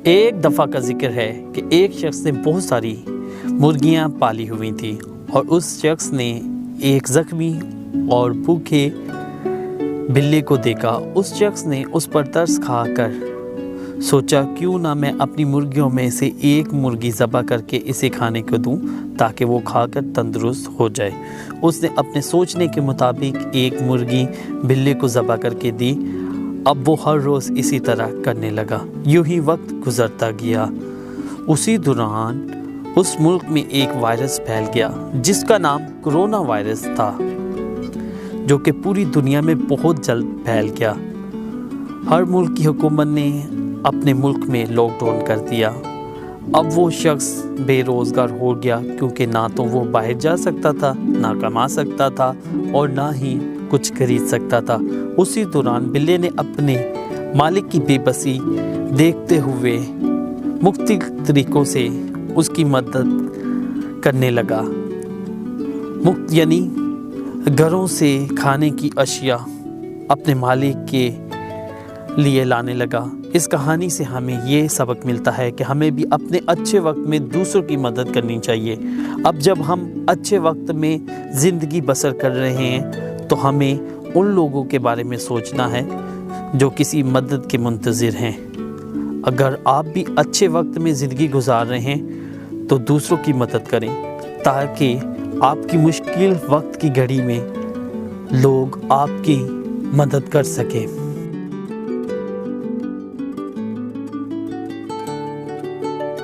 ایک دفعہ کا ذکر ہے کہ ایک شخص نے بہت ساری مرغیاں پالی ہوئی تھیں اور اس شخص نے ایک زخمی اور بھوکے بلے کو دیکھا۔ اس شخص نے اس پر ترس کھا کر سوچا کیوں نہ میں اپنی مرغیوں میں سے ایک مرغی ذبح کر کے اسے کھانے کو دوں تاکہ وہ کھا کر تندرست ہو جائے۔ اس نے اپنے سوچنے کے مطابق ایک مرغی بلے کو ذبح کر کے دی۔ اب وہ ہر روز اسی طرح کرنے لگا۔ یوں ہی وقت گزرتا گیا۔ اسی دوران اس ملک میں ایک وائرس پھیل گیا جس کا نام کرونا وائرس تھا، جو کہ پوری دنیا میں بہت جلد پھیل گیا۔ ہر ملک کی حکومت نے اپنے ملک میں لاک ڈاؤن کر دیا۔ اب وہ شخص بے روزگار ہو گیا کیونکہ نہ تو وہ باہر جا سکتا تھا، نہ کما سکتا تھا اور نہ ہی کچھ خرید سکتا تھا۔ اسی دوران بلے نے اپنے مالک کی بے بسی دیکھتے ہوئے مختلف طریقوں سے اس کی مدد کرنے لگا، یعنی گھروں سے کھانے کی اشیاء اپنے مالک کے لیے لانے لگا۔ اس کہانی سے ہمیں یہ سبق ملتا ہے کہ ہمیں بھی اپنے اچھے وقت میں دوسروں کی مدد کرنی چاہیے۔ اب جب ہم اچھے وقت میں زندگی بسر کر رہے ہیں تو ہمیں ان لوگوں کے بارے میں سوچنا ہے جو کسی مدد کے منتظر ہیں۔ اگر آپ بھی اچھے وقت میں زندگی گزار رہے ہیں تو دوسروں کی مدد کریں تاکہ آپ کی مشکل وقت کی گھڑی میں لوگ آپ کی مدد کر سکیں۔